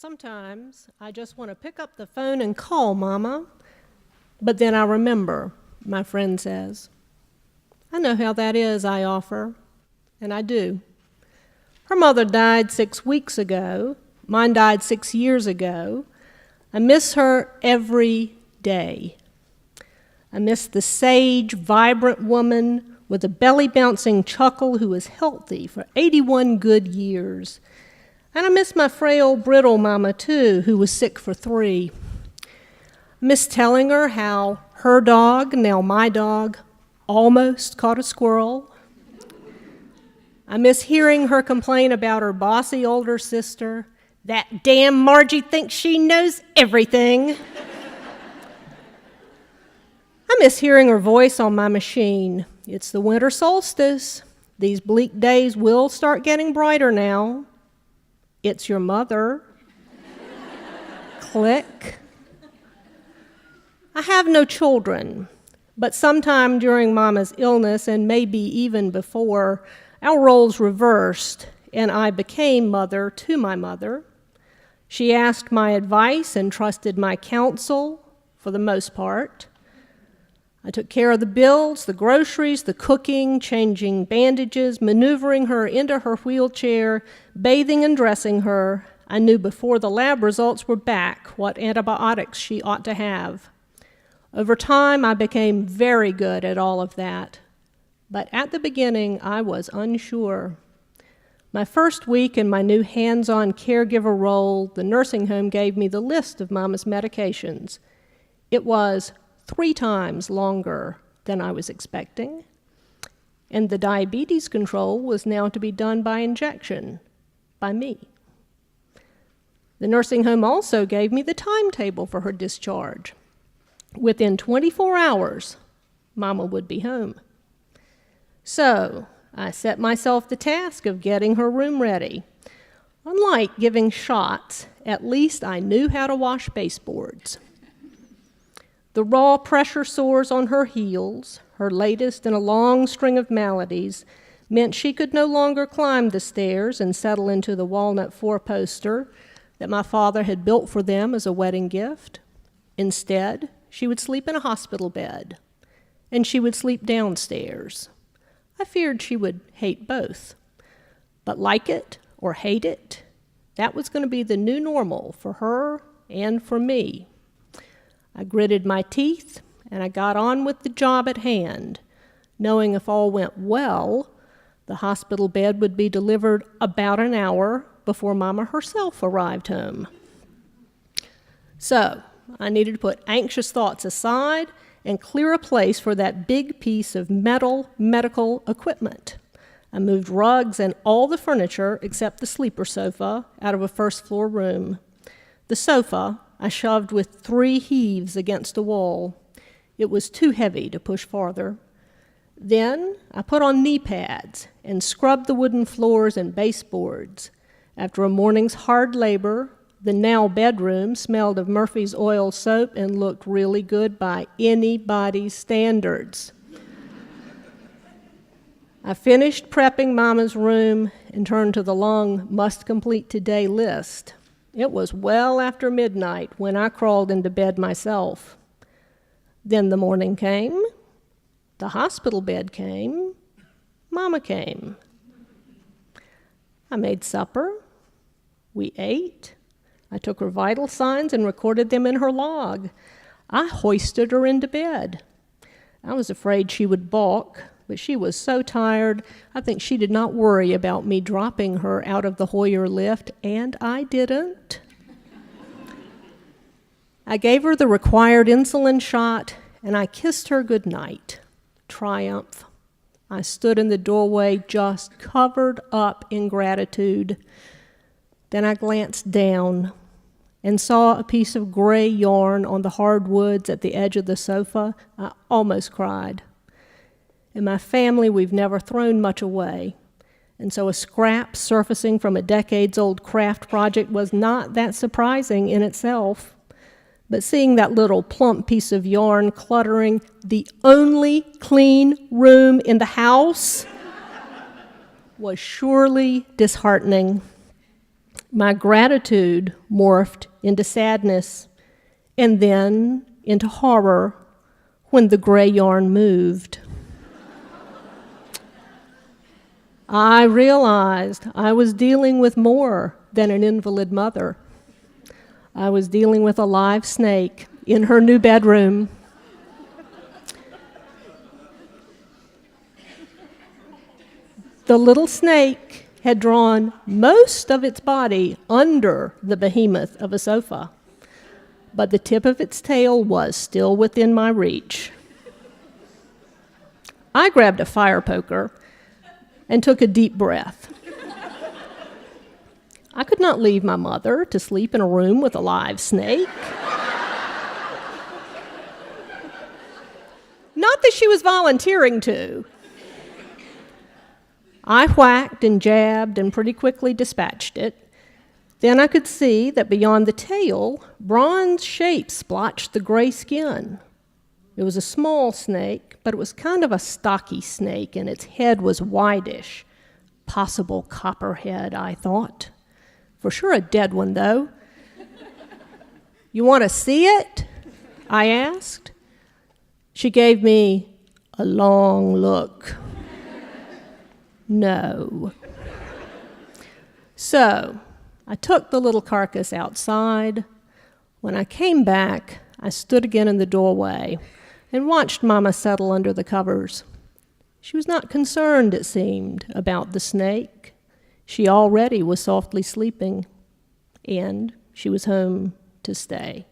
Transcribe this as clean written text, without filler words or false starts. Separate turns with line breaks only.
Sometimes I just want to pick up the phone and call Mama, but then I remember, my friend says. I know how that is, I offer, and I do. Her mother died 6 weeks ago. Mine died 6 years ago. I miss her every day. I miss the sage, vibrant woman with a belly-bouncing chuckle who was healthy for 81 good years. And I miss my frail, brittle mama, too, who was sick for 3. I miss telling her how her dog, now my dog, almost caught a squirrel. I miss hearing her complain about her bossy older sister. That damn Margie thinks she knows everything. I miss hearing her voice on my machine. It's the winter solstice. These bleak days will start getting brighter now. It's your mother. Click. I have no children, but sometime during Mama's illness, and maybe even before, our roles reversed, and I became mother to my mother. She asked my advice and trusted my counsel, for the most part. I took care of the bills, the groceries, the cooking, changing bandages, maneuvering her into her wheelchair, bathing and dressing her. I knew before the lab results were back what antibiotics she ought to have. Over time, I became very good at all of that. But at the beginning, I was unsure. My first week in my new hands-on caregiver role, the nursing home gave me the list of Mama's medications. It was 3 times longer than I was expecting. And the diabetes control was now to be done by injection, by me. The nursing home also gave me the timetable for her discharge. Within 24 hours, Mama would be home. So I set myself the task of getting her room ready. Unlike giving shots, at least I knew how to wash baseboards. The raw pressure sores on her heels, her latest in a long string of maladies, meant she could no longer climb the stairs and settle into the walnut 4-poster that my father had built for them as a wedding gift. Instead, she would sleep in a hospital bed, and she would sleep downstairs. I feared she would hate both, but like it or hate it, that was going to be the new normal for her and for me. I gritted my teeth, and I got on with the job at hand, knowing if all went well, the hospital bed would be delivered about an hour before Mama herself arrived home. So I needed to put anxious thoughts aside and clear a place for that big piece of metal medical equipment. I moved rugs and all the furniture except the sleeper sofa out of a first-floor room. The sofa I shoved with 3 heaves against a wall. It was too heavy to push farther. Then I put on knee pads and scrubbed the wooden floors and baseboards. After a morning's hard labor, the now bedroom smelled of Murphy's oil soap and looked really good by anybody's standards. I finished prepping Mama's room and turned to the long must-complete today list. It was well after midnight when I crawled into bed myself. Then the morning came, the hospital bed came, Mama came. I made supper, we ate, I took her vital signs and recorded them in her log. I hoisted her into bed. I was afraid she would balk, but she was so tired, I think she did not worry about me dropping her out of the Hoyer lift, and I didn't. I gave her the required insulin shot, and I kissed her goodnight. Triumph. I stood in the doorway just covered up in gratitude. Then I glanced down and saw a piece of gray yarn on the hardwoods at the edge of the sofa. I almost cried. In my family, we've never thrown much away, and so a scrap surfacing from a decades-old craft project was not that surprising in itself. But seeing that little plump piece of yarn cluttering the only clean room in the house was surely disheartening. My gratitude morphed into sadness and then into horror when the gray yarn moved. I realized I was dealing with more than an invalid mother. I was dealing with a live snake in her new bedroom. The little snake had drawn most of its body under the behemoth of a sofa, but the tip of its tail was still within my reach. I grabbed a fire poker and took a deep breath. I could not leave my mother to sleep in a room with a live snake. Not that she was volunteering to. I whacked and jabbed and pretty quickly dispatched it. Then I could see that beyond the tail, bronze shapes splotched the gray skin. It was a small snake, but it was kind of a stocky snake, and its head was whitish. Possible copperhead, I thought. For sure a dead one, though. You want to see it? I asked. She gave me a long look. No. So, I took the little carcass outside. When I came back, I stood again in the doorway and watched Mama settle under the covers. She was not concerned, it seemed, about the snake. She already was softly sleeping, and she was home to stay.